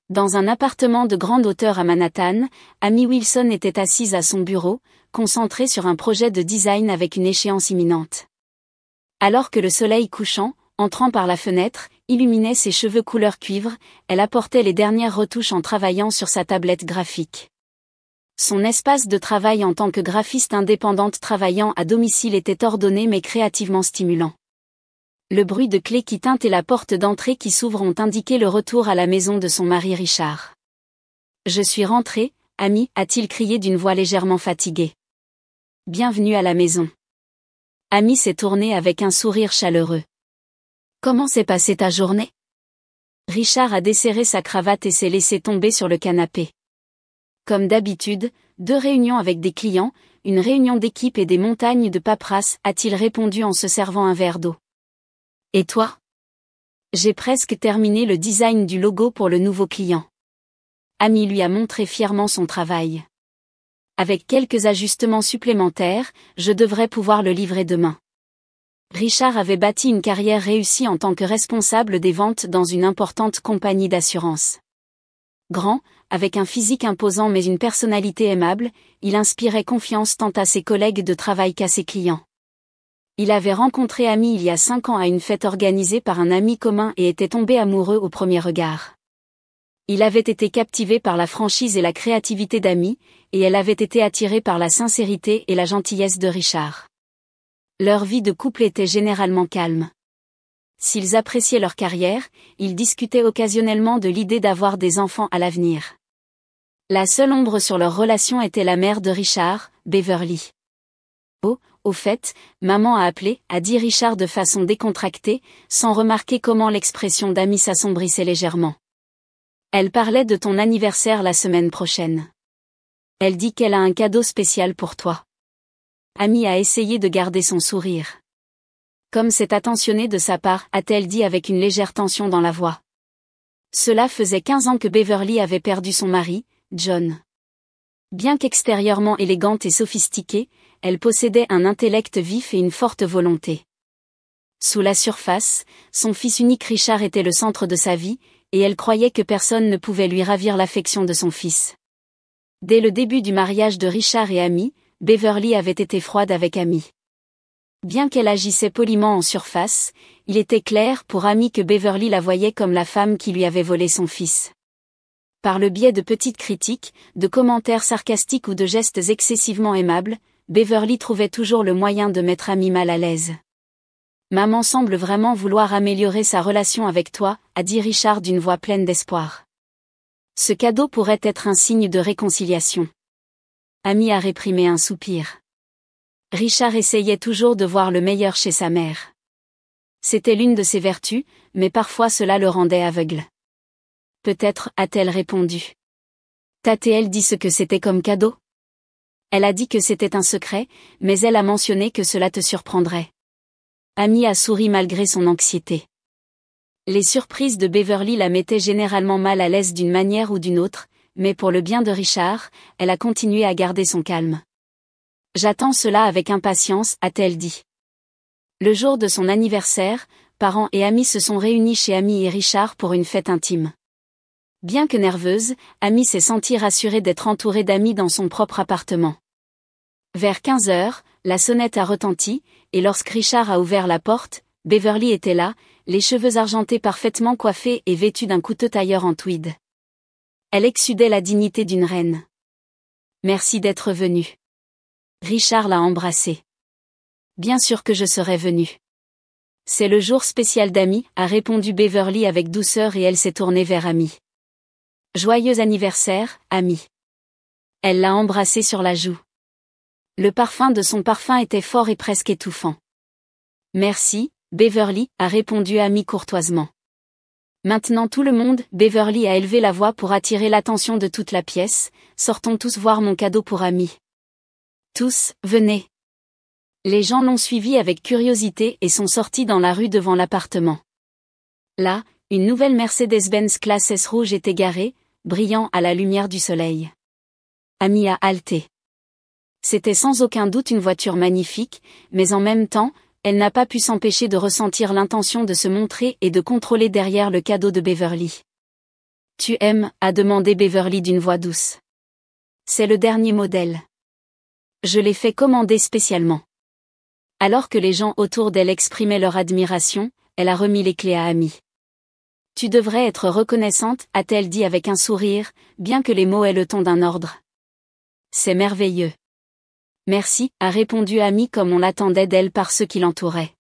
Dans un appartement de grande hauteur à Manhattan, Amy Wilson était assise à son bureau, concentrée sur un projet de design avec une échéance imminente. Alors que le soleil couchant, entrant par la fenêtre, illuminait ses cheveux couleur cuivre, elle apportait les dernières retouches en travaillant sur sa tablette graphique. Son espace de travail en tant que graphiste indépendante travaillant à domicile était ordonné mais créativement stimulant. Le bruit de clés qui tintent et la porte d'entrée qui s'ouvre ont indiqué le retour à la maison de son mari Richard. « Je suis rentré, Amy » a-t-il crié d'une voix légèrement fatiguée. « Bienvenue à la maison. » Amy s'est tournée avec un sourire chaleureux. « Comment s'est passée ta journée ?» Richard a desserré sa cravate et s'est laissé tomber sur le canapé. Comme d'habitude, 2 réunions avec des clients, une réunion d'équipe et des montagnes de paperasse, a-t-il répondu en se servant un verre d'eau. Et toi ? J'ai presque terminé le design du logo pour le nouveau client. Amy lui a montré fièrement son travail. Avec quelques ajustements supplémentaires, je devrais pouvoir le livrer demain. Richard avait bâti une carrière réussie en tant que responsable des ventes dans une importante compagnie d'assurance. Grand, avec un physique imposant mais une personnalité aimable, il inspirait confiance tant à ses collègues de travail qu'à ses clients. Il avait rencontré Amy il y a 5 ans à une fête organisée par un ami commun et était tombé amoureux au premier regard. Il avait été captivé par la franchise et la créativité d'Amy, et elle avait été attirée par la sincérité et la gentillesse de Richard. Leur vie de couple était généralement calme. S'ils appréciaient leur carrière, ils discutaient occasionnellement de l'idée d'avoir des enfants à l'avenir. La seule ombre sur leur relation était la mère de Richard, Beverly. Oh, au fait, maman a appelé, a dit Richard de façon décontractée, sans remarquer comment l'expression d'Amy s'assombrissait légèrement. Elle parlait de ton anniversaire la semaine prochaine. Elle dit qu'elle a un cadeau spécial pour toi. Amy a essayé de garder son sourire. Comme c'est attentionné de sa part, a-t-elle dit avec une légère tension dans la voix. Cela faisait 15 ans que Beverly avait perdu son mari, John. Bien qu'extérieurement élégante et sophistiquée, elle possédait un intellect vif et une forte volonté. Sous la surface, son fils unique Richard était le centre de sa vie, et elle croyait que personne ne pouvait lui ravir l'affection de son fils. Dès le début du mariage de Richard et Amy, Beverly avait été froide avec Amy. Bien qu'elle agissait poliment en surface, il était clair pour Amy que Beverly la voyait comme la femme qui lui avait volé son fils. Par le biais de petites critiques, de commentaires sarcastiques ou de gestes excessivement aimables, Beverly trouvait toujours le moyen de mettre Amy mal à l'aise. « Maman semble vraiment vouloir améliorer sa relation avec toi », a dit Richard d'une voix pleine d'espoir. Ce cadeau pourrait être un signe de réconciliation. Amy a réprimé un soupir. Richard essayait toujours de voir le meilleur chez sa mère. C'était l'une de ses vertus, mais parfois cela le rendait aveugle. Peut-être, a-t-elle répondu. T'a-t-elle dit ce que c'était comme cadeau ? Elle a dit que c'était un secret, mais elle a mentionné que cela te surprendrait. Amy a souri malgré son anxiété. Les surprises de Beverly la mettaient généralement mal à l'aise d'une manière ou d'une autre, mais pour le bien de Richard, elle a continué à garder son calme. J'attends cela avec impatience, a-t-elle dit. Le jour de son anniversaire, parents et amis se sont réunis chez Amy et Richard pour une fête intime. Bien que nerveuse, Amy s'est sentie rassurée d'être entourée d'amis dans son propre appartement. Vers 15 heures, la sonnette a retenti, et lorsque Richard a ouvert la porte, Beverly était là, les cheveux argentés parfaitement coiffés et vêtue d'un couteau tailleur en tweed. Elle exsudait la dignité d'une reine. Merci d'être venue. Richard l'a embrassée. Bien sûr que je serais venue. C'est le jour spécial d'Amy, a répondu Beverly avec douceur et elle s'est tournée vers Amy. Joyeux anniversaire, Amy. Elle l'a embrassée sur la joue. Le parfum de son parfum était fort et presque étouffant. Merci, Beverly, a répondu Amy courtoisement. Maintenant tout le monde, Beverly a élevé la voix pour attirer l'attention de toute la pièce, sortons tous voir mon cadeau pour Amy. Tous, venez. Les gens l'ont suivi avec curiosité et sont sortis dans la rue devant l'appartement. Là, une nouvelle Mercedes-Benz classe S rouge était garée, brillant à la lumière du soleil. Amy a halté. C'était sans aucun doute une voiture magnifique, mais en même temps, elle n'a pas pu s'empêcher de ressentir l'intention de se montrer et de contrôler derrière le cadeau de Beverly. Tu aimes, a demandé Beverly d'une voix douce. C'est le dernier modèle. Je l'ai fait commander spécialement. Alors que les gens autour d'elle exprimaient leur admiration, elle a remis les clés à Amy. Tu devrais être reconnaissante, a-t-elle dit avec un sourire, bien que les mots aient le ton d'un ordre. C'est merveilleux. Merci, a répondu Amy comme on l'attendait d'elle par ceux qui l'entouraient.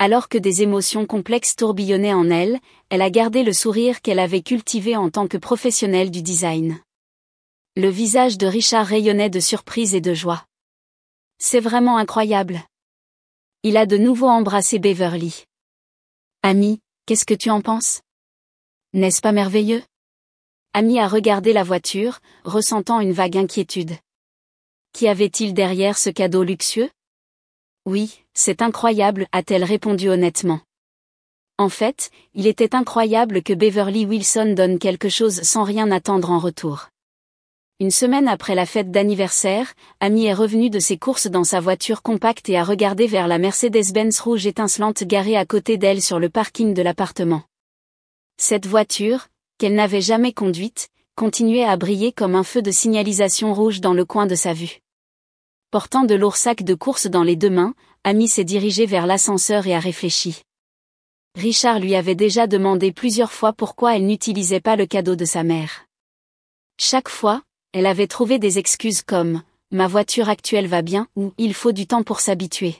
Alors que des émotions complexes tourbillonnaient en elle, elle a gardé le sourire qu'elle avait cultivé en tant que professionnelle du design. Le visage de Richard rayonnait de surprise et de joie. C'est vraiment incroyable. Il a de nouveau embrassé Beverly. Amy, qu'est-ce que tu en penses? N'est-ce pas merveilleux? Amy a regardé la voiture, ressentant une vague inquiétude. Qu'y avait-il derrière ce cadeau luxueux? Oui, c'est incroyable, a-t-elle répondu honnêtement. En fait, il était incroyable que Beverly Wilson donne quelque chose sans rien attendre en retour. Une semaine après la fête d'anniversaire, Amy est revenue de ses courses dans sa voiture compacte et a regardé vers la Mercedes-Benz rouge étincelante garée à côté d'elle sur le parking de l'appartement. Cette voiture, qu'elle n'avait jamais conduite, continuait à briller comme un feu de signalisation rouge dans le coin de sa vue. Portant de lourds sacs de courses dans les deux mains, Amy s'est dirigée vers l'ascenseur et a réfléchi. Richard lui avait déjà demandé plusieurs fois pourquoi elle n'utilisait pas le cadeau de sa mère. Chaque fois, elle avait trouvé des excuses comme « ma voiture actuelle va bien » ou « il faut du temps pour s'habituer ».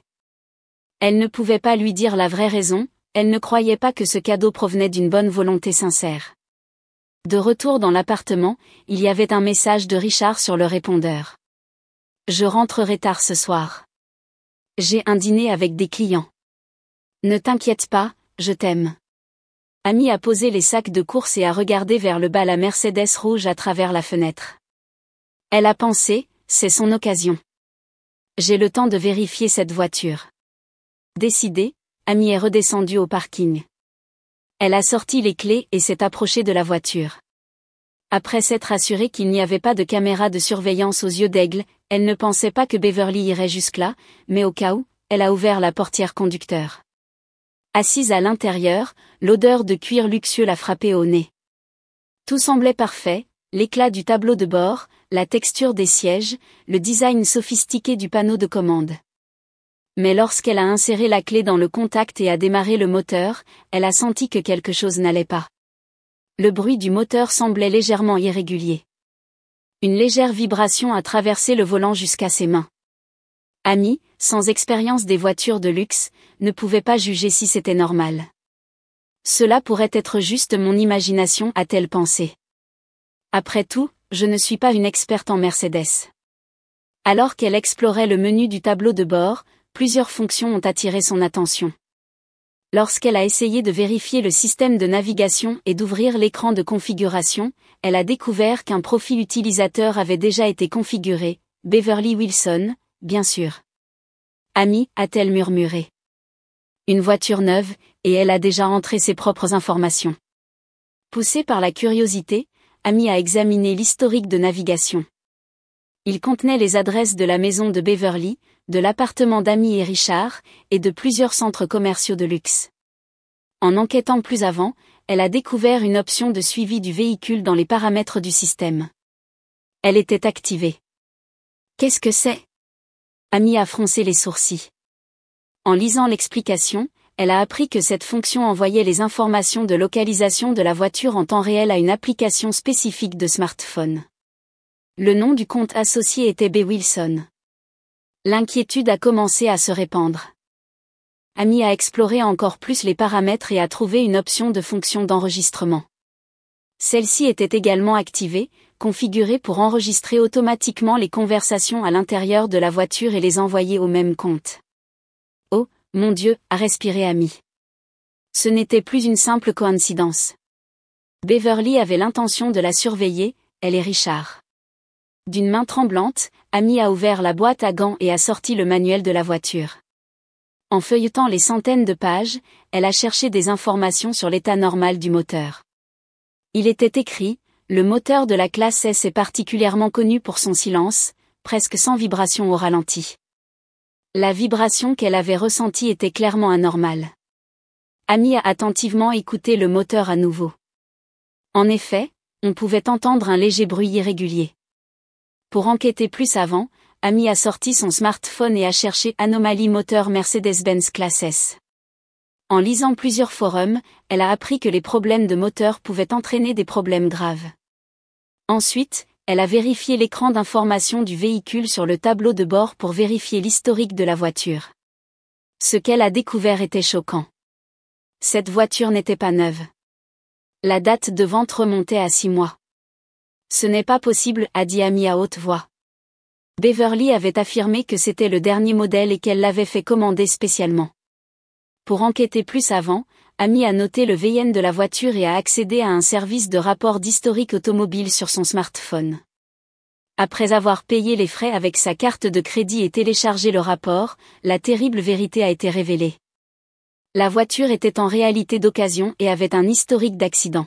Elle ne pouvait pas lui dire la vraie raison, elle ne croyait pas que ce cadeau provenait d'une bonne volonté sincère. De retour dans l'appartement, il y avait un message de Richard sur le répondeur. Je rentrerai tard ce soir. J'ai un dîner avec des clients. Ne t'inquiète pas, je t'aime. Amy a posé les sacs de course et a regardé vers le bas la Mercedes rouge à travers la fenêtre. Elle a pensé, c'est son occasion. J'ai le temps de vérifier cette voiture. Décidée, Amy est redescendue au parking. Elle a sorti les clés et s'est approchée de la voiture. Après s'être assurée qu'il n'y avait pas de caméra de surveillance aux yeux d'aigle, elle ne pensait pas que Beverly irait jusque-là, mais au cas où, elle a ouvert la portière conducteur. Assise à l'intérieur, l'odeur de cuir luxueux l'a frappée au nez. Tout semblait parfait, l'éclat du tableau de bord, la texture des sièges, le design sophistiqué du panneau de commande. Mais lorsqu'elle a inséré la clé dans le contact et a démarré le moteur, elle a senti que quelque chose n'allait pas. Le bruit du moteur semblait légèrement irrégulier. Une légère vibration a traversé le volant jusqu'à ses mains. Amy, sans expérience des voitures de luxe, ne pouvait pas juger si c'était normal. Cela pourrait être juste mon imagination, a-t-elle pensé. Après tout, je ne suis pas une experte en Mercedes. Alors qu'elle explorait le menu du tableau de bord, plusieurs fonctions ont attiré son attention. Lorsqu'elle a essayé de vérifier le système de navigation et d'ouvrir l'écran de configuration, elle a découvert qu'un profil utilisateur avait déjà été configuré, Beverly Wilson, bien sûr. Amy, a-t-elle murmuré. Une voiture neuve, et elle a déjà entré ses propres informations. Poussée par la curiosité, Amy a examiné l'historique de navigation. Il contenait les adresses de la maison de Beverly, de l'appartement d'Amy et Richard, et de plusieurs centres commerciaux de luxe. En enquêtant plus avant, elle a découvert une option de suivi du véhicule dans les paramètres du système. Elle était activée. Qu'est-ce que c'est? Amy a froncé les sourcils. En lisant l'explication, elle a appris que cette fonction envoyait les informations de localisation de la voiture en temps réel à une application spécifique de smartphone. Le nom du compte associé était B. Wilson. L'inquiétude a commencé à se répandre. Amy a exploré encore plus les paramètres et a trouvé une option de fonction d'enregistrement. Celle-ci était également activée, configurée pour enregistrer automatiquement les conversations à l'intérieur de la voiture et les envoyer au même compte. Oh, mon Dieu, a respiré Amy. Ce n'était plus une simple coïncidence. Beverly avait l'intention de la surveiller, elle et Richard. D'une main tremblante, Amy a ouvert la boîte à gants et a sorti le manuel de la voiture. En feuilletant les centaines de pages, elle a cherché des informations sur l'état normal du moteur. Il était écrit, le moteur de la classe S est particulièrement connu pour son silence, presque sans vibration au ralenti. La vibration qu'elle avait ressentie était clairement anormale. Amy a attentivement écouté le moteur à nouveau. En effet, on pouvait entendre un léger bruit irrégulier. Pour enquêter plus avant, Amy a sorti son smartphone et a cherché anomalie moteur Mercedes-Benz Classe S. En lisant plusieurs forums, elle a appris que les problèmes de moteur pouvaient entraîner des problèmes graves. Ensuite, elle a vérifié l'écran d'information du véhicule sur le tableau de bord pour vérifier l'historique de la voiture. Ce qu'elle a découvert était choquant. Cette voiture n'était pas neuve. La date de vente remontait à 6 mois. Ce n'est pas possible, a dit Amy à haute voix. Beverly avait affirmé que c'était le dernier modèle et qu'elle l'avait fait commander spécialement. Pour enquêter plus avant, Amy a noté le VIN de la voiture et a accédé à un service de rapport d'historique automobile sur son smartphone. Après avoir payé les frais avec sa carte de crédit et téléchargé le rapport, la terrible vérité a été révélée. La voiture était en réalité d'occasion et avait un historique d'accident.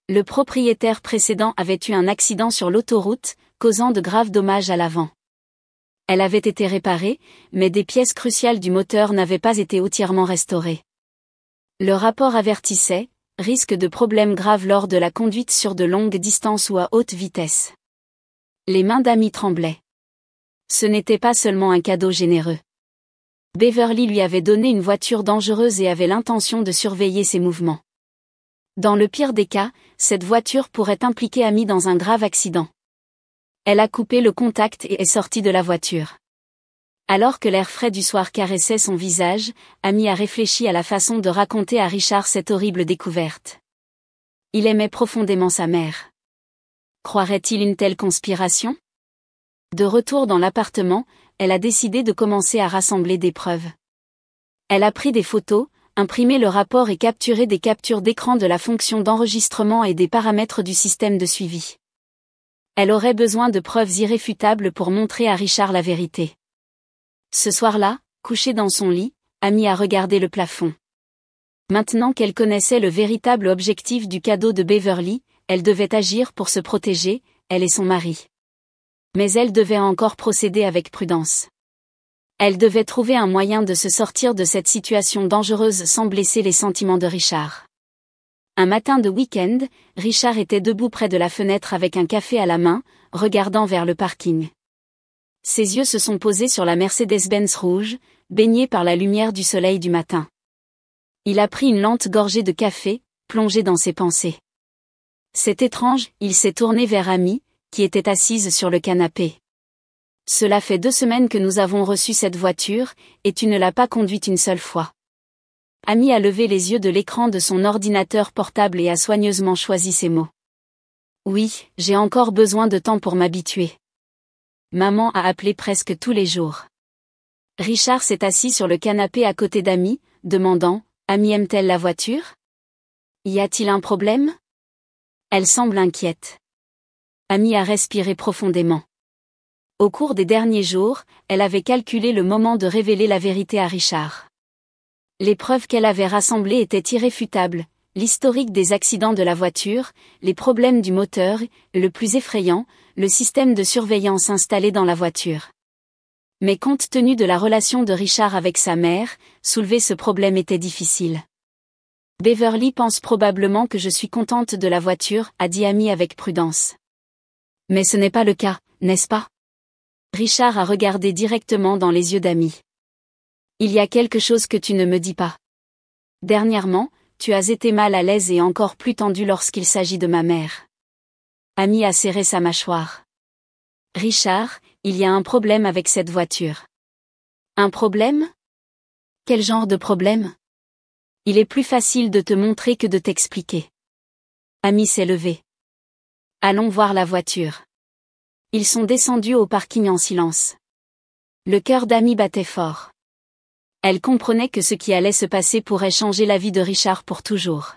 Le propriétaire précédent avait eu un accident sur l'autoroute, causant de graves dommages à l'avant. Elle avait été réparée, mais des pièces cruciales du moteur n'avaient pas été entièrement restaurées. Le rapport avertissait, risque de problèmes graves lors de la conduite sur de longues distances ou à haute vitesse. Les mains d'Amy tremblaient. Ce n'était pas seulement un cadeau généreux. Beverly lui avait donné une voiture dangereuse et avait l'intention de surveiller ses mouvements. Dans le pire des cas, cette voiture pourrait impliquer Amy dans un grave accident. Elle a coupé le contact et est sortie de la voiture. Alors que l'air frais du soir caressait son visage, Amy a réfléchi à la façon de raconter à Richard cette horrible découverte. Il aimait profondément sa mère. Croirait-il une telle conspiration ? De retour dans l'appartement, elle a décidé de commencer à rassembler des preuves. Elle a pris des photos, imprimé le rapport et capturé des captures d'écran de la fonction d'enregistrement et des paramètres du système de suivi. Elle aurait besoin de preuves irréfutables pour montrer à Richard la vérité. Ce soir-là, couchée dans son lit, Amy a regardé le plafond. Maintenant qu'elle connaissait le véritable objectif du cadeau de Beverly, elle devait agir pour se protéger, elle et son mari. Mais elle devait encore procéder avec prudence. Elle devait trouver un moyen de se sortir de cette situation dangereuse sans blesser les sentiments de Richard. Un matin de week-end, Richard était debout près de la fenêtre avec un café à la main, regardant vers le parking. Ses yeux se sont posés sur la Mercedes-Benz rouge, baignée par la lumière du soleil du matin. Il a pris une lente gorgée de café, plongé dans ses pensées. C'est étrange, il s'est tourné vers Amy, qui était assise sur le canapé. Cela fait 2 semaines que nous avons reçu cette voiture, et tu ne l'as pas conduite une seule fois. Amy a levé les yeux de l'écran de son ordinateur portable et a soigneusement choisi ses mots. Oui, j'ai encore besoin de temps pour m'habituer. Maman a appelé presque tous les jours. Richard s'est assis sur le canapé à côté d'Amy, demandant, Amy aime-t-elle la voiture ? Y a-t-il un problème ? Elle semble inquiète. Amy a respiré profondément. Au cours des derniers jours, elle avait calculé le moment de révéler la vérité à Richard. Les preuves qu'elle avait rassemblées étaient irréfutables, l'historique des accidents de la voiture, les problèmes du moteur, et le plus effrayant, le système de surveillance installé dans la voiture. Mais compte tenu de la relation de Richard avec sa mère, soulever ce problème était difficile. Beverly pense probablement que je suis contente de la voiture, a dit Amy avec prudence. Mais ce n'est pas le cas, n'est-ce pas ? Richard a regardé directement dans les yeux d'Amy. Il y a quelque chose que tu ne me dis pas. Dernièrement, tu as été mal à l'aise et encore plus tendu lorsqu'il s'agit de ma mère. Amy a serré sa mâchoire. Richard, il y a un problème avec cette voiture. Un problème ? Quel genre de problème ? Il est plus facile de te montrer que de t'expliquer. Amy s'est levée. Allons voir la voiture. Ils sont descendus au parking en silence. Le cœur d'Amy battait fort. Elle comprenait que ce qui allait se passer pourrait changer la vie de Richard pour toujours.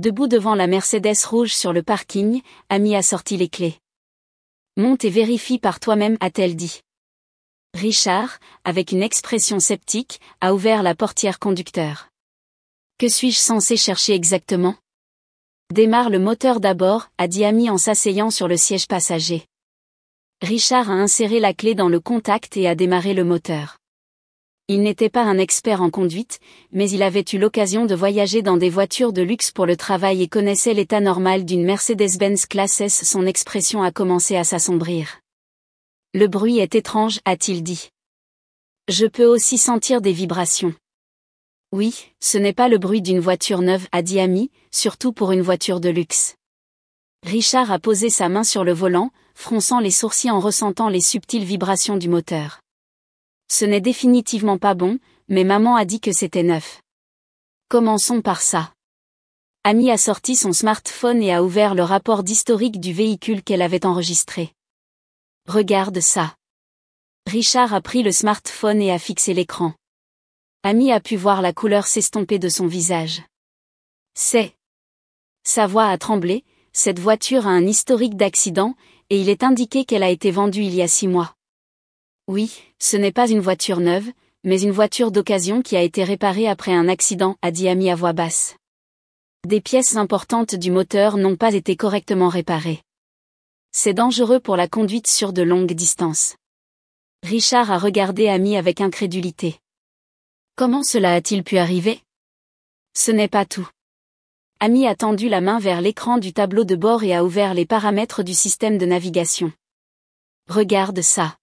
Debout devant la Mercedes rouge sur le parking, Amy a sorti les clés. Monte et vérifie par toi-même, a-t-elle dit. Richard, avec une expression sceptique, a ouvert la portière conducteur. Que suis-je censé chercher exactement ? Démarre le moteur d'abord, a dit Amy en s'asseyant sur le siège passager. Richard a inséré la clé dans le contact et a démarré le moteur. Il n'était pas un expert en conduite, mais il avait eu l'occasion de voyager dans des voitures de luxe pour le travail et connaissait l'état normal d'une Mercedes-Benz Classe S. Son expression a commencé à s'assombrir. Le bruit est étrange, a-t-il dit. Je peux aussi sentir des vibrations. Oui, ce n'est pas le bruit d'une voiture neuve, a dit Amy, surtout pour une voiture de luxe. Richard a posé sa main sur le volant, fronçant les sourcils en ressentant les subtiles vibrations du moteur. Ce n'est définitivement pas bon, mais maman a dit que c'était neuf. Commençons par ça. Amy a sorti son smartphone et a ouvert le rapport d'historique du véhicule qu'elle avait enregistré. Regarde ça. Richard a pris le smartphone et a fixé l'écran. Amy a pu voir la couleur s'estomper de son visage. Sa voix a tremblé, cette voiture a un historique d'accident, et il est indiqué qu'elle a été vendue il y a 6 mois. Oui, ce n'est pas une voiture neuve, mais une voiture d'occasion qui a été réparée après un accident, a dit Amy à voix basse. Des pièces importantes du moteur n'ont pas été correctement réparées. C'est dangereux pour la conduite sur de longues distances. Richard a regardé Amy avec incrédulité. Comment cela a-t-il pu arriver? Ce n'est pas tout. Amy a tendu la main vers l'écran du tableau de bord et a ouvert les paramètres du système de navigation. Regarde ça.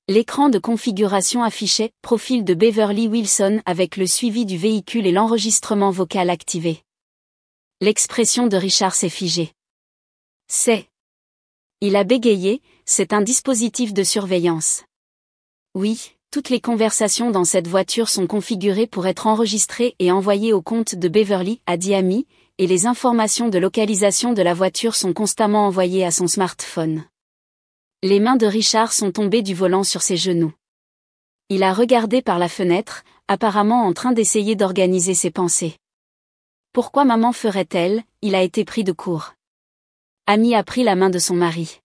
L'écran de configuration affichait « Profil de Beverly Wilson » avec le suivi du véhicule et l'enregistrement vocal activé. L'expression de Richard s'est figée. Il a bégayé, c'est un dispositif de surveillance. Oui, toutes les conversations dans cette voiture sont configurées pour être enregistrées et envoyées au compte de Beverly, a dit Amy, et les informations de localisation de la voiture sont constamment envoyées à son smartphone. Les mains de Richard sont tombées du volant sur ses genoux. Il a regardé par la fenêtre, apparemment en train d'essayer d'organiser ses pensées. Pourquoi maman ferait-elle? Il a été pris de court. Amy a pris la main de son mari.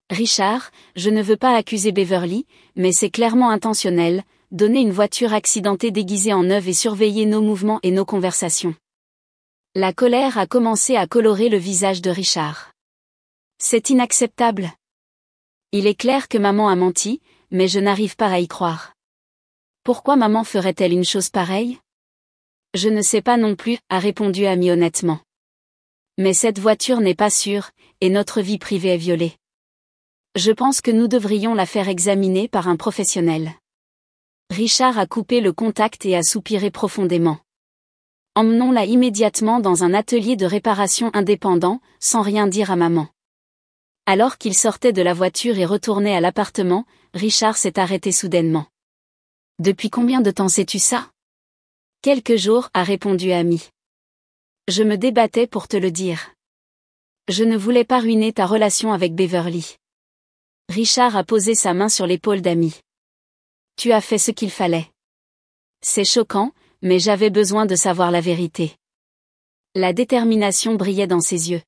Richard, je ne veux pas accuser Beverly, mais c'est clairement intentionnel, donner une voiture accidentée déguisée en neuve et surveiller nos mouvements et nos conversations. La colère a commencé à colorer le visage de Richard. C'est inacceptable. Il est clair que maman a menti, mais je n'arrive pas à y croire. Pourquoi maman ferait-elle une chose pareille? Je ne sais pas non plus, a répondu Amy honnêtement. Mais cette voiture n'est pas sûre, et notre vie privée est violée. Je pense que nous devrions la faire examiner par un professionnel. Richard a coupé le contact et a soupiré profondément. Emmenons-la immédiatement dans un atelier de réparation indépendant, sans rien dire à maman. Alors qu'il sortait de la voiture et retournait à l'appartement, Richard s'est arrêté soudainement. Depuis combien de temps sais-tu ça? Quelques jours, a répondu Amy. Je me débattais pour te le dire. Je ne voulais pas ruiner ta relation avec Beverly. Richard a posé sa main sur l'épaule d'Amy. Tu as fait ce qu'il fallait. C'est choquant, mais j'avais besoin de savoir la vérité. La détermination brillait dans ses yeux.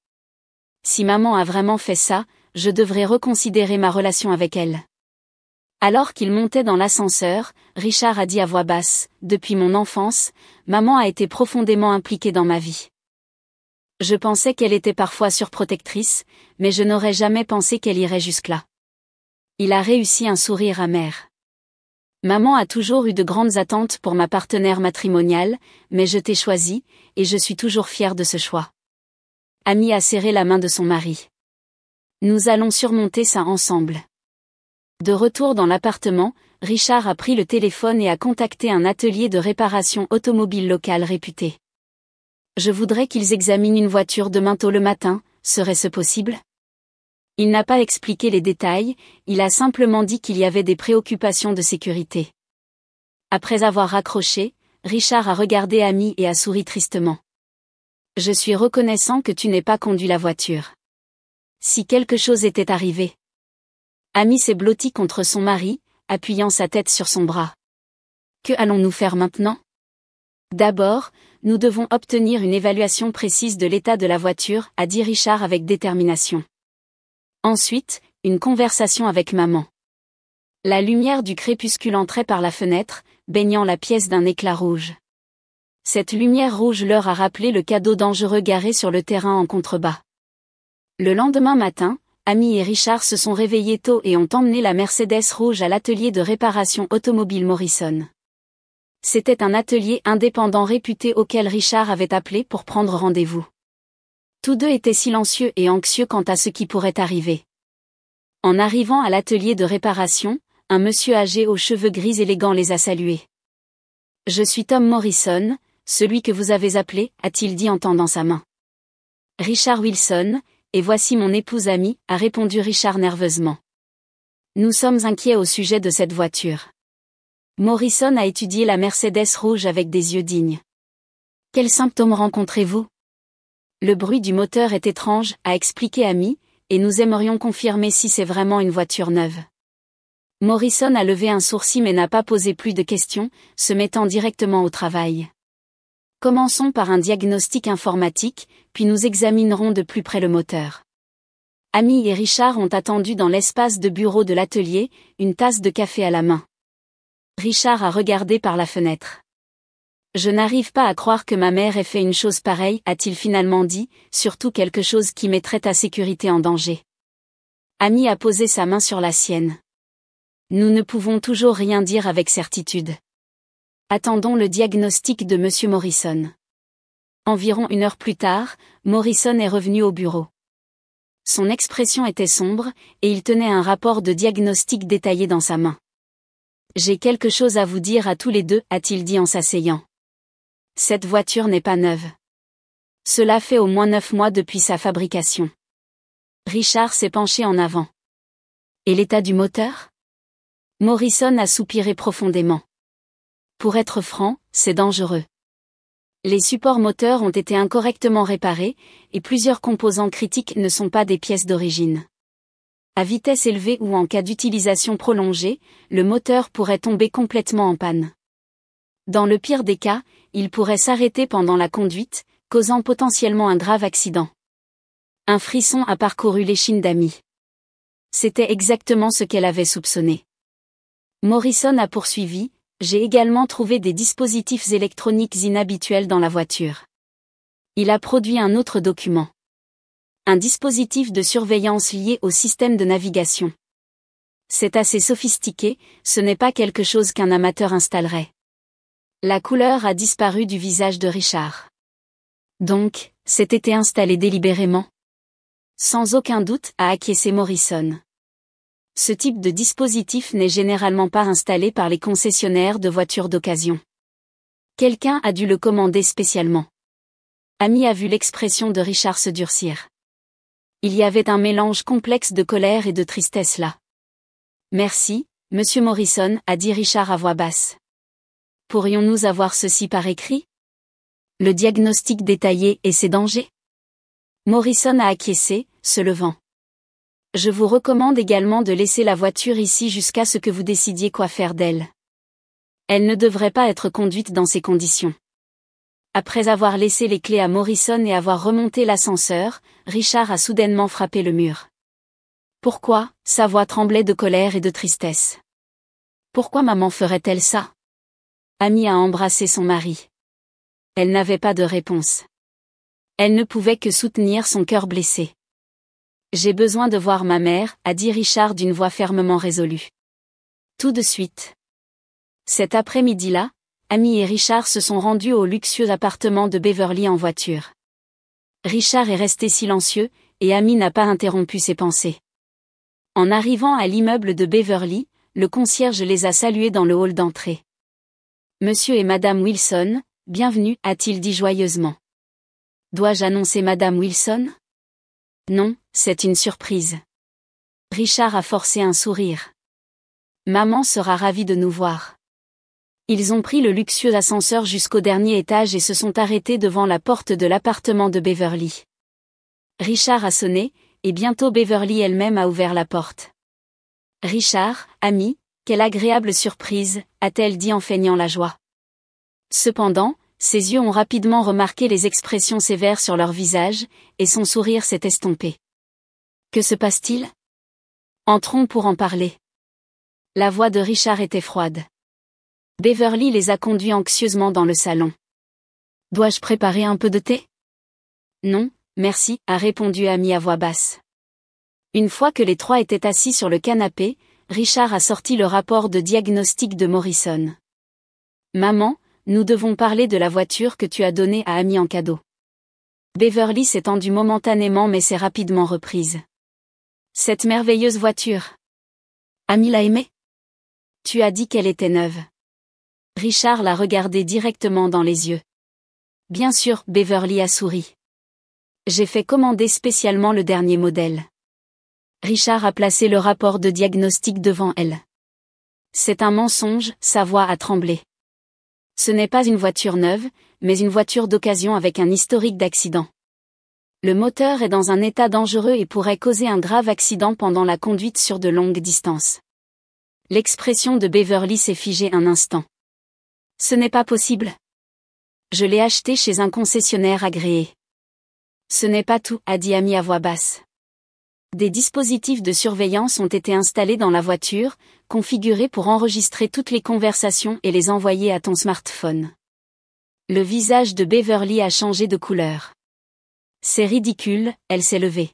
Si maman a vraiment fait ça, je devrais reconsidérer ma relation avec elle. Alors qu'il montait dans l'ascenseur, Richard a dit à voix basse, « Depuis mon enfance, maman a été profondément impliquée dans ma vie. Je pensais qu'elle était parfois surprotectrice, mais je n'aurais jamais pensé qu'elle irait jusque-là. » Il a réussi un sourire amer. Maman a toujours eu de grandes attentes pour ma partenaire matrimoniale, mais je t'ai choisi, et je suis toujours fière de ce choix. Amy a serré la main de son mari. Nous allons surmonter ça ensemble. De retour dans l'appartement, Richard a pris le téléphone et a contacté un atelier de réparation automobile local réputé. Je voudrais qu'ils examinent une voiture demain tôt le matin, serait-ce possible? Il n'a pas expliqué les détails, il a simplement dit qu'il y avait des préoccupations de sécurité. Après avoir raccroché, Richard a regardé Amy et a souri tristement. Je suis reconnaissant que tu n'aies pas conduit la voiture. Si quelque chose était arrivé. Amy s'est blottie contre son mari, appuyant sa tête sur son bras. Que allons-nous faire maintenant? D'abord, nous devons obtenir une évaluation précise de l'état de la voiture, a dit Richard avec détermination. Ensuite, une conversation avec maman. La lumière du crépuscule entrait par la fenêtre, baignant la pièce d'un éclat rouge. Cette lumière rouge leur a rappelé le cadeau dangereux garé sur le terrain en contrebas. Le lendemain matin, Amy et Richard se sont réveillés tôt et ont emmené la Mercedes rouge à l'atelier de réparation automobile Morrison. C'était un atelier indépendant réputé auquel Richard avait appelé pour prendre rendez-vous. Tous deux étaient silencieux et anxieux quant à ce qui pourrait arriver. En arrivant à l'atelier de réparation, un monsieur âgé aux cheveux gris élégants les a salués. « Je suis Tom Morrison, celui que vous avez appelé, a-t-il dit en tendant sa main. « Richard Wilson, et voici mon épouse Amy, a répondu Richard nerveusement. Nous sommes inquiets au sujet de cette voiture. Morrison a étudié la Mercedes rouge avec des yeux dignes. Quels symptômes rencontrez-vous? Le bruit du moteur est étrange, a expliqué Amy, et nous aimerions confirmer si c'est vraiment une voiture neuve. Morrison a levé un sourcil mais n'a pas posé plus de questions, se mettant directement au travail. Commençons par un diagnostic informatique, puis nous examinerons de plus près le moteur. Amy et Richard ont attendu dans l'espace de bureau de l'atelier, une tasse de café à la main. Richard a regardé par la fenêtre. « Je n'arrive pas à croire que ma mère ait fait une chose pareille, a-t-il finalement dit, surtout quelque chose qui mettrait ta sécurité en danger. » Amy a posé sa main sur la sienne. Nous ne pouvons toujours rien dire avec certitude. Attendons le diagnostic de Monsieur Morrison. Environ 1 heure plus tard, Morrison est revenu au bureau. Son expression était sombre, et il tenait un rapport de diagnostic détaillé dans sa main. « J'ai quelque chose à vous dire à tous les deux, a-t-il dit en s'asseyant. Cette voiture n'est pas neuve. Cela fait au moins 9 mois depuis sa fabrication. Richard s'est penché en avant. Et l'état du moteur? Morrison a soupiré profondément. Pour être franc, c'est dangereux. Les supports moteurs ont été incorrectement réparés, et plusieurs composants critiques ne sont pas des pièces d'origine. À vitesse élevée ou en cas d'utilisation prolongée, le moteur pourrait tomber complètement en panne. Dans le pire des cas, il pourrait s'arrêter pendant la conduite, causant potentiellement un grave accident. Un frisson a parcouru l'échine d'Amy. C'était exactement ce qu'elle avait soupçonné. Morrison a poursuivi, « J'ai également trouvé des dispositifs électroniques inhabituels dans la voiture. » Il a produit un autre document. Un dispositif de surveillance lié au système de navigation. C'est assez sophistiqué, ce n'est pas quelque chose qu'un amateur installerait. La couleur a disparu du visage de Richard. Donc, c'était installé délibérément? Sans aucun doute, a acquiescé Morrison. Ce type de dispositif n'est généralement pas installé par les concessionnaires de voitures d'occasion. Quelqu'un a dû le commander spécialement. Amy a vu l'expression de Richard se durcir. Il y avait un mélange complexe de colère et de tristesse là. « Merci, Monsieur Morrison, a dit Richard à voix basse. Pourrions-nous avoir ceci par écrit? Le diagnostic détaillé et ses dangers? » Morrison a acquiescé, se levant. « Je vous recommande également de laisser la voiture ici jusqu'à ce que vous décidiez quoi faire d'elle. Elle ne devrait pas être conduite dans ces conditions. » Après avoir laissé les clés à Morrison et avoir remonté l'ascenseur, Richard a soudainement frappé le mur. Pourquoi? Sa voix tremblait de colère et de tristesse. Pourquoi maman ferait-elle ça? Amy a embrassé son mari. Elle n'avait pas de réponse. Elle ne pouvait que soutenir son cœur blessé. J'ai besoin de voir ma mère, a dit Richard d'une voix fermement résolue. Tout de suite. Cet après-midi-là, Amy et Richard se sont rendus au luxueux appartement de Beverly en voiture. Richard est resté silencieux, et Amy n'a pas interrompu ses pensées. En arrivant à l'immeuble de Beverly, le concierge les a salués dans le hall d'entrée. « Monsieur et Madame Wilson, bienvenue, a-t-il dit joyeusement. Dois-je annoncer Madame Wilson? Non, c'est une surprise. Richard a forcé un sourire. Maman sera ravie de nous voir. Ils ont pris le luxueux ascenseur jusqu'au dernier étage et se sont arrêtés devant la porte de l'appartement de Beverly. Richard a sonné, et bientôt Beverly elle-même a ouvert la porte. Richard, Amy, quelle agréable surprise, a-t-elle dit en feignant la joie. Cependant, ses yeux ont rapidement remarqué les expressions sévères sur leur visage, et son sourire s'est estompé. Que se passe-t-il? Entrons pour en parler. La voix de Richard était froide. Beverly les a conduits anxieusement dans le salon. Dois-je préparer un peu de thé? Non, merci, a répondu Amy à voix basse. Une fois que les trois étaient assis sur le canapé, Richard a sorti le rapport de diagnostic de Morrison. Maman, nous devons parler de la voiture que tu as donnée à Amy en cadeau. Beverly s'est tendue momentanément mais s'est rapidement reprise. Cette merveilleuse voiture. Amy l'a aimée? Tu as dit qu'elle était neuve. Richard l'a regardée directement dans les yeux. Bien sûr, Beverly a souri. J'ai fait commander spécialement le dernier modèle. Richard a placé le rapport de diagnostic devant elle. C'est un mensonge, sa voix a tremblé. Ce n'est pas une voiture neuve, mais une voiture d'occasion avec un historique d'accident. Le moteur est dans un état dangereux et pourrait causer un grave accident pendant la conduite sur de longues distances. L'expression de Beverly s'est figée un instant. Ce n'est pas possible. Je l'ai acheté chez un concessionnaire agréé. Ce n'est pas tout, a dit Amy à voix basse. Des dispositifs de surveillance ont été installés dans la voiture, configurés pour enregistrer toutes les conversations et les envoyer à ton smartphone. Le visage de Beverly a changé de couleur. C'est ridicule, elle s'est levée.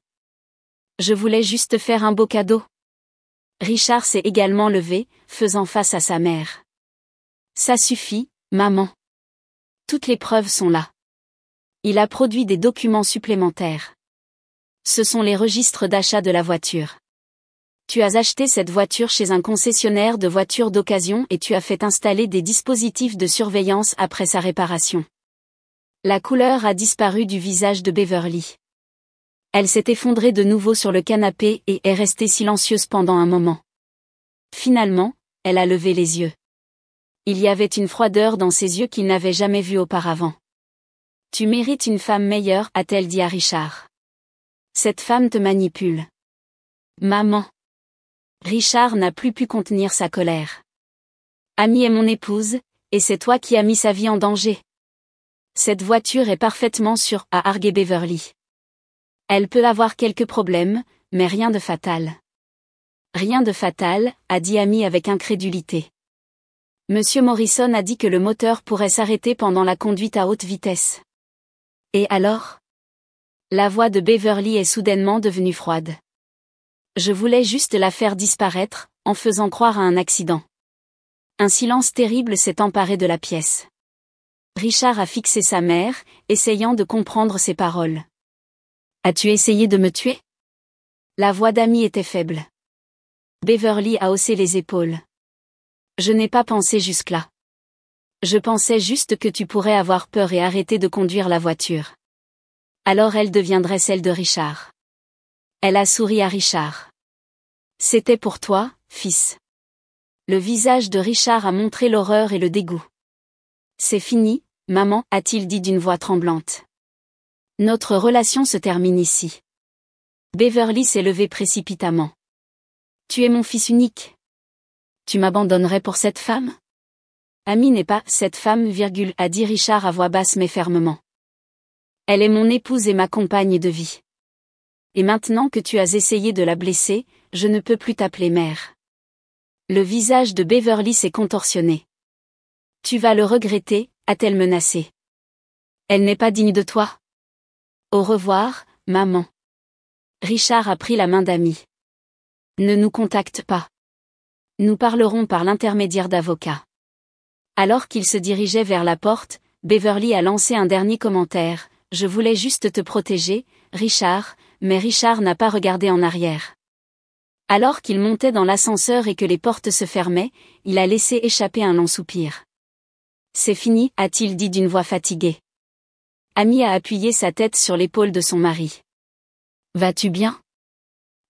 Je voulais juste faire un beau cadeau. Richard s'est également levé, faisant face à sa mère. Ça suffit, maman. Toutes les preuves sont là. Il a produit des documents supplémentaires. Ce sont les registres d'achat de la voiture. Tu as acheté cette voiture chez un concessionnaire de voitures d'occasion et tu as fait installer des dispositifs de surveillance après sa réparation. La couleur a disparu du visage de Beverly. Elle s'est effondrée de nouveau sur le canapé et est restée silencieuse pendant un moment. Finalement, elle a levé les yeux. Il y avait une froideur dans ses yeux qu'il n'avait jamais vue auparavant. Tu mérites une femme meilleure, a-t-elle dit à Richard. Cette femme te manipule. Maman. Richard n'a plus pu contenir sa colère. Amy est mon épouse, et c'est toi qui as mis sa vie en danger. Cette voiture est parfaitement sûre, a argué Beverly. Elle peut avoir quelques problèmes, mais rien de fatal. Rien de fatal, a dit Amy avec incrédulité. Monsieur Morrison a dit que le moteur pourrait s'arrêter pendant la conduite à haute vitesse. Et alors? La voix de Beverly est soudainement devenue froide. Je voulais juste la faire disparaître, en faisant croire à un accident. Un silence terrible s'est emparé de la pièce. Richard a fixé sa mère, essayant de comprendre ses paroles. As-tu essayé de me tuer? La voix d'Amy était faible. Beverly a haussé les épaules. Je n'ai pas pensé jusque-là. Je pensais juste que tu pourrais avoir peur et arrêter de conduire la voiture. Alors elle deviendrait celle de Richard. Elle a souri à Richard. C'était pour toi, fils. Le visage de Richard a montré l'horreur et le dégoût. C'est fini, maman, a-t-il dit d'une voix tremblante. Notre relation se termine ici. Beverly s'est levée précipitamment. Tu es mon fils unique. Tu m'abandonnerais pour cette femme? Amy n'est pas cette femme, a dit Richard à voix basse mais fermement. Elle est mon épouse et ma compagne de vie. Et maintenant que tu as essayé de la blesser, je ne peux plus t'appeler mère. Le visage de Beverly s'est contorsionné. Tu vas le regretter, a-t-elle menacé. Elle n'est pas digne de toi. Au revoir, maman. Richard a pris la main d'Amy. Ne nous contacte pas. Nous parlerons par l'intermédiaire d'avocats. Alors qu'il se dirigeait vers la porte, Beverly a lancé un dernier commentaire. Je voulais juste te protéger, Richard, mais Richard n'a pas regardé en arrière. Alors qu'il montait dans l'ascenseur et que les portes se fermaient, il a laissé échapper un long soupir. C'est fini, a-t-il dit d'une voix fatiguée. Amy a appuyé sa tête sur l'épaule de son mari. Vas-tu bien?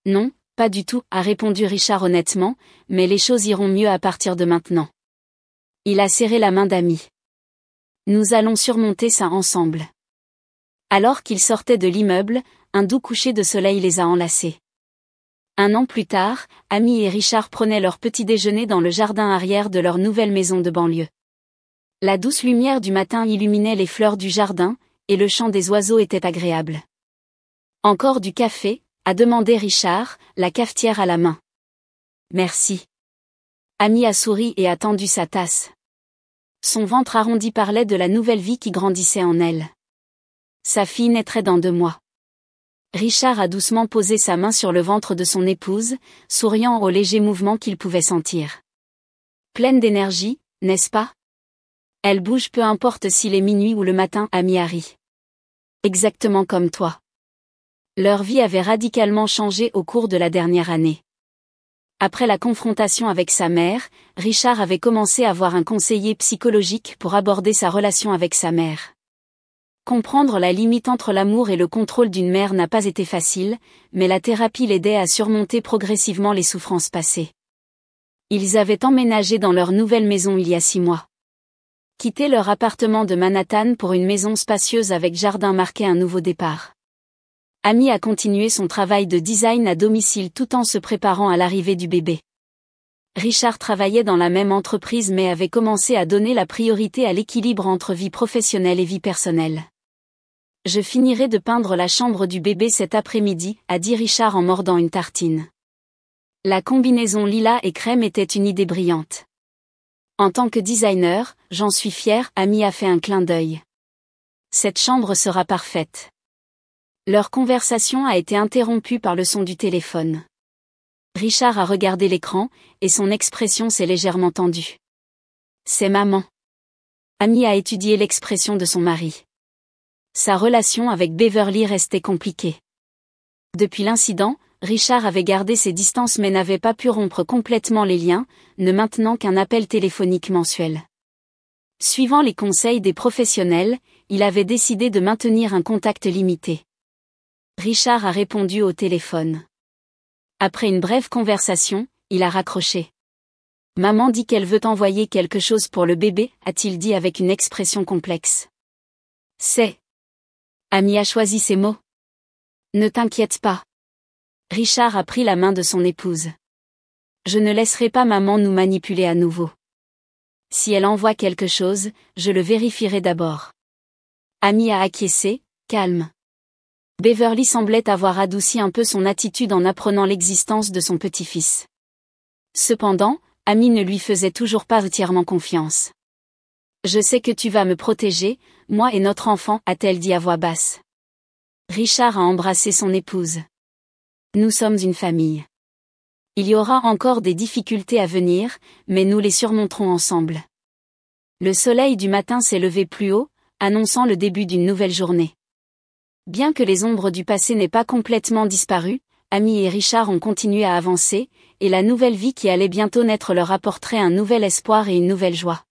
Non, pas du tout, a répondu Richard honnêtement, mais les choses iront mieux à partir de maintenant. Il a serré la main d'Amy. Nous allons surmonter ça ensemble. Alors qu'ils sortaient de l'immeuble, un doux coucher de soleil les a enlacés. Un an plus tard, Amy et Richard prenaient leur petit déjeuner dans le jardin arrière de leur nouvelle maison de banlieue. La douce lumière du matin illuminait les fleurs du jardin, et le chant des oiseaux était agréable. Encore du café, a demandé Richard, la cafetière à la main. Merci. Amy a souri et a tendu sa tasse. Son ventre arrondi parlait de la nouvelle vie qui grandissait en elle. Sa fille naîtrait dans 2 mois. Richard a doucement posé sa main sur le ventre de son épouse, souriant aux légers mouvements qu'il pouvait sentir. Pleine d'énergie, n'est-ce pas? Elle bouge peu importe s'il est minuit ou le matin, ami Harry. Exactement comme toi. Leur vie avait radicalement changé au cours de la dernière année. Après la confrontation avec sa mère, Richard avait commencé à voir un conseiller psychologique pour aborder sa relation avec sa mère. Comprendre la limite entre l'amour et le contrôle d'une mère n'a pas été facile, mais la thérapie l'aidait à surmonter progressivement les souffrances passées. Ils avaient emménagé dans leur nouvelle maison il y a 6 mois. Quitter leur appartement de Manhattan pour une maison spacieuse avec jardin marquait un nouveau départ. Amy a continué son travail de design à domicile tout en se préparant à l'arrivée du bébé. Richard travaillait dans la même entreprise mais avait commencé à donner la priorité à l'équilibre entre vie professionnelle et vie personnelle. Je finirai de peindre la chambre du bébé cet après-midi, a dit Richard en mordant une tartine. La combinaison lilas et crème était une idée brillante. En tant que designer, j'en suis fier, Amy a fait un clin d'œil. Cette chambre sera parfaite. Leur conversation a été interrompue par le son du téléphone. Richard a regardé l'écran, et son expression s'est légèrement tendue. C'est maman. Amy a étudié l'expression de son mari. Sa relation avec Beverly restait compliquée. Depuis l'incident, Richard avait gardé ses distances mais n'avait pas pu rompre complètement les liens, ne maintenant qu'un appel téléphonique mensuel. Suivant les conseils des professionnels, il avait décidé de maintenir un contact limité. Richard a répondu au téléphone. Après une brève conversation, il a raccroché. Maman dit qu'elle veut envoyer quelque chose pour le bébé, a-t-il dit avec une expression complexe. C'est. Amy a choisi ses mots. Ne t'inquiète pas. Richard a pris la main de son épouse. Je ne laisserai pas maman nous manipuler à nouveau. Si elle envoie quelque chose, je le vérifierai d'abord. Amy a acquiescé, calme. Beverly semblait avoir adouci un peu son attitude en apprenant l'existence de son petit-fils. Cependant, Amy ne lui faisait toujours pas entièrement confiance. Je sais que tu vas me protéger, moi et notre enfant, a-t-elle dit à voix basse. Richard a embrassé son épouse. Nous sommes une famille. Il y aura encore des difficultés à venir, mais nous les surmonterons ensemble. Le soleil du matin s'est levé plus haut, annonçant le début d'une nouvelle journée. Bien que les ombres du passé n'aient pas complètement disparu, Amy et Richard ont continué à avancer, et la nouvelle vie qui allait bientôt naître leur apporterait un nouvel espoir et une nouvelle joie.